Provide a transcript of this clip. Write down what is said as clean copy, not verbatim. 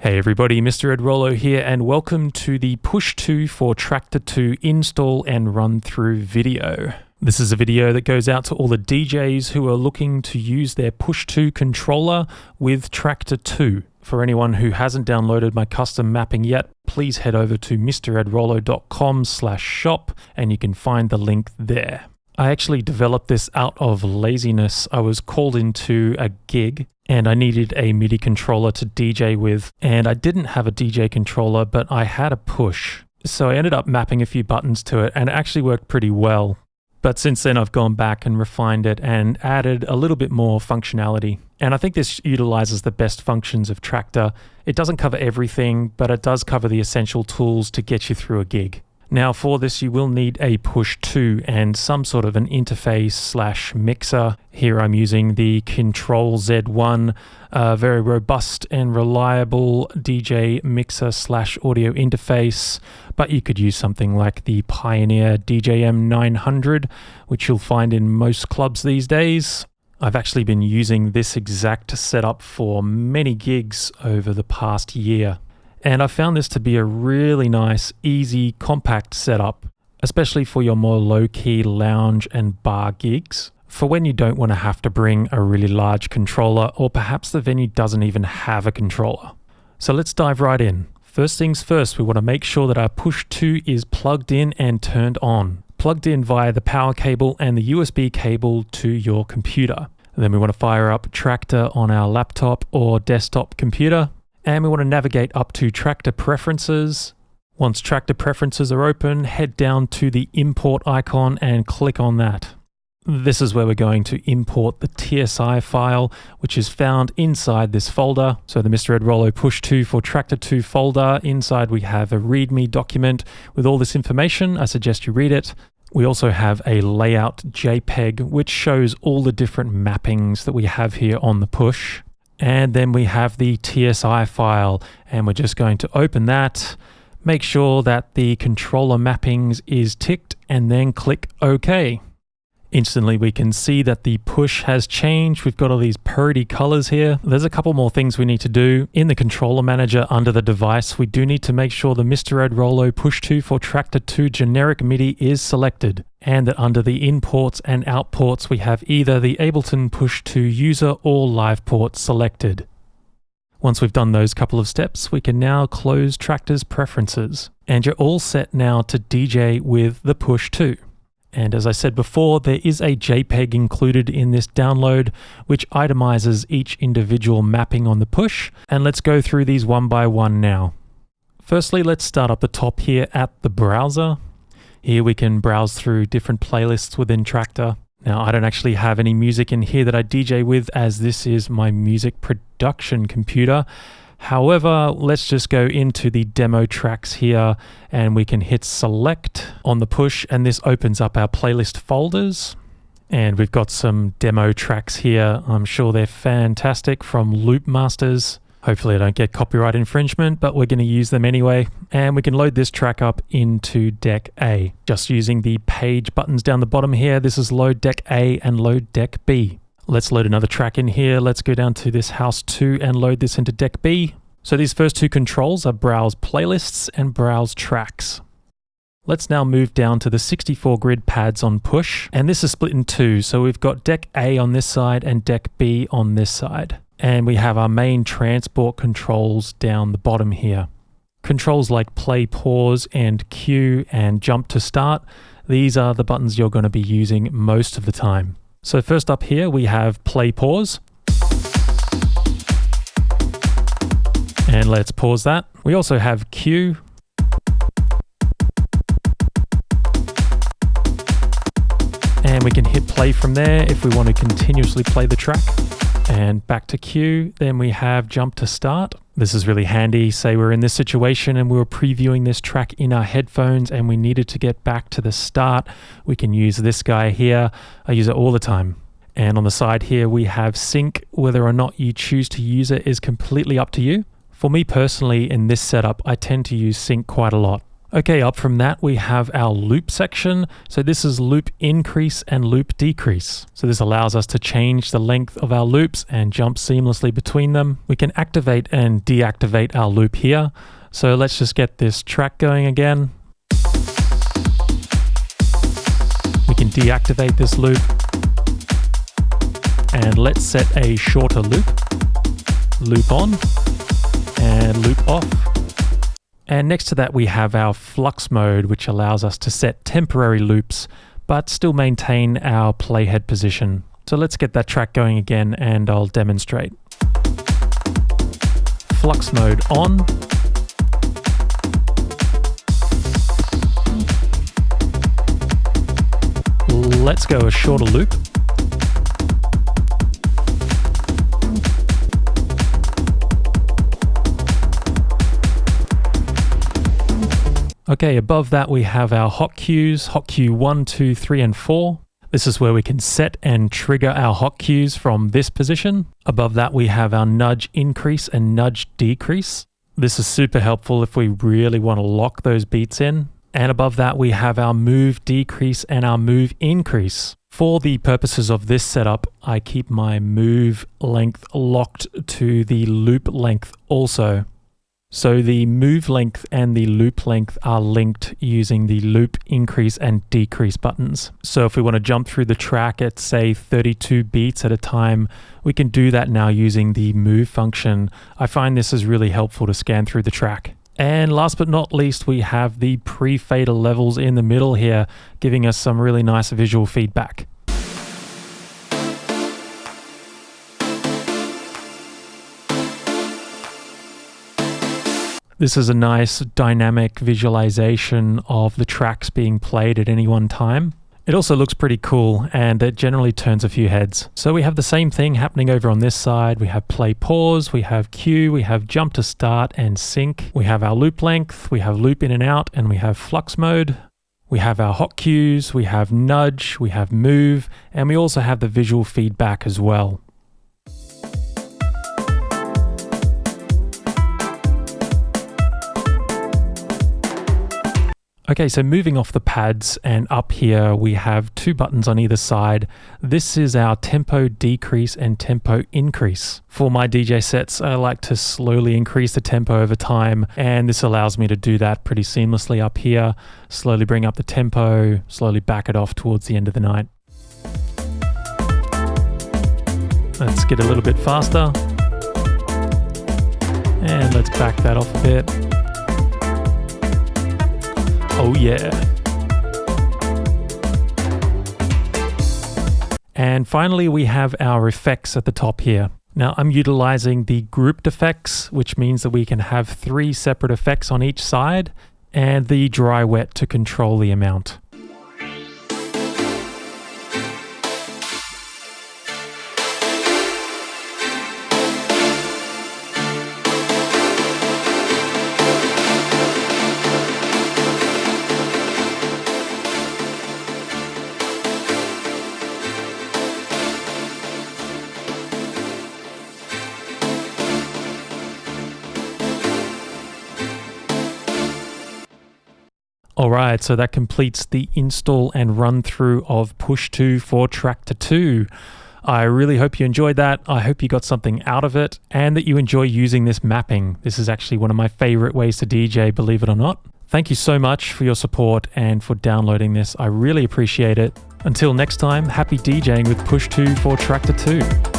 Hey everybody, Mr. mredrollo here and welcome to the Push 2 for Traktor 2 install and run through video. This is a video that goes out to all the DJs who are looking to use their Push 2 controller with Traktor 2. For anyone who hasn't downloaded my custom mapping yet, please head over to mredrollo.com/shop and you can find the link there. I actually developed this out of laziness. I was called into a gig and I needed a MIDI controller to DJ with, and I didn't have a DJ controller, but I had a push. So I ended up mapping a few buttons to it and it actually worked pretty well. But since then I've gone back and refined it and added a little bit more functionality. And I think this utilizes the best functions of Traktor. It doesn't cover everything, but it does cover the essential tools to get you through a gig. Now for this you will need a Push 2 and some sort of an interface/mixer. Here I'm using the Kontrol Z1, a very robust and reliable DJ mixer/audio interface, but you could use something like the Pioneer DJM 900, which you'll find in most clubs these days. I've actually been using this exact setup for many gigs over the past year. And I found this to be a really nice, easy, compact setup, especially for your more low-key lounge and bar gigs, for when you don't want to have to bring a really large controller, or perhaps the venue doesn't even have a controller. So let's dive right in. First things first, we want to make sure that our Push 2 is plugged in and turned on, plugged in via the power cable and the USB cable to your computer. And then we want to fire up Traktor on our laptop or desktop computer. And we want to navigate up to Traktor Preferences. Once Traktor Preferences are open, head down to the import icon and click on that. This is where we're going to import the TSI file, which is found inside this folder. So the Mr. mredrollo Push 2 for Traktor 2 folder. Inside we have a README document with all this information. I suggest you read it. We also have a layout JPEG, which shows all the different mappings that we have here on the Push. And then we have the TSI file, and we're just going to open that, make sure that the controller mappings is ticked, and then click OK. Instantly we can see that the Push has changed. We've got all these purdy colors here. There's a couple more things we need to do. In the controller manager under the device, we do need to make sure the Mr. mredrollo Push 2 for Traktor 2 generic MIDI is selected, and that under the imports and outports we have either the Ableton Push 2 user or live port selected. Once we've done those couple of steps, we can now close Traktor's preferences. And you're all set now to DJ with the Push 2. And as I said before, there is a JPEG included in this download, which itemizes each individual mapping on the Push. And let's go through these one by one now. Firstly, let's start up the top here at the browser. Here we can browse through different playlists within Traktor. Now, I don't actually have any music in here that I DJ with, as this is my music production computer. However, let's just go into the demo tracks here and we can hit select on the Push, and this opens up our playlist folders. And we've got some demo tracks here. I'm sure they're fantastic from Loop Masters. Hopefully I don't get copyright infringement, but we're going to use them anyway. And we can load this track up into Deck A. Just using the page buttons down the bottom here, this is load Deck A and load Deck B. Let's load another track in here. Let's go down to this House 2 and load this into Deck B. So these first two controls are browse playlists and browse tracks. Let's now move down to the 64 grid pads on Push. And this is split in two. So we've got Deck A on this side and Deck B on this side. And we have our main transport controls down the bottom here. Controls like play, pause, and cue, and jump to start. These are the buttons you're going to be using most of the time. So first up here we have play, pause. And let's pause that. We also have cue. And we can hit play from there if we want to continuously play the track. And back to cue. Then we have jump to start. This is really handy. Say we're in this situation and we were previewing this track in our headphones and we needed to get back to the start. We can use this guy here. I use it all the time. And on the side here we have sync. Whether or not you choose to use it is completely up to you. For me personally, in this setup, I tend to use sync quite a lot. Okay, up from that we have our loop section. So this is loop increase and loop decrease. So this allows us to change the length of our loops and jump seamlessly between them. We can activate and deactivate our loop here. So let's just get this track going again. We can deactivate this loop. And let's set a shorter loop. Loop on and loop off. And next to that we have our flux mode, which allows us to set temporary loops but still maintain our playhead position. So let's get that track going again and I'll demonstrate. Flux mode on. Let's go a shorter loop. Okay, above that we have our hot cues, hot cue 1, 2, 3, and 4. This is where we can set and trigger our hot cues from this position. Above that we have our nudge increase and nudge decrease. This is super helpful if we really want to lock those beats in. And above that we have our move decrease and our move increase. For the purposes of this setup, I keep my move length locked to the loop length also. So the move length and the loop length are linked using the loop increase and decrease buttons. So if we want to jump through the track at say 32 beats at a time, we can do that now using the move function. I find this is really helpful to scan through the track. And last but not least, we have the pre-fader levels in the middle here, giving us some really nice visual feedback. This is a nice dynamic visualization of the tracks being played at any one time. It also looks pretty cool and it generally turns a few heads. So we have the same thing happening over on this side. We have play pause, we have cue, we have jump to start and sync. We have our loop length, we have loop in and out, and we have flux mode. We have our hot cues, we have nudge, we have move, and we also have the visual feedback as well. Okay, so moving off the pads and up here, we have two buttons on either side. This is our tempo decrease and tempo increase. For my DJ sets, I like to slowly increase the tempo over time, and this allows me to do that pretty seamlessly up here. Slowly bring up the tempo, slowly back it off towards the end of the night. Let's get a little bit faster. And let's back that off a bit. Oh yeah. And finally we have our effects at the top here. Now I'm utilizing the grouped effects, which means that we can have 3 separate effects on each side, and the dry wet to control the amount. Alright, so that completes the install and run through of Push 2 for Traktor 2. I really hope you enjoyed that. I hope you got something out of it and that you enjoy using this mapping. This is actually one of my favorite ways to DJ, believe it or not. Thank you so much for your support and for downloading this. I really appreciate it. Until next time, happy DJing with Push 2 for Traktor 2.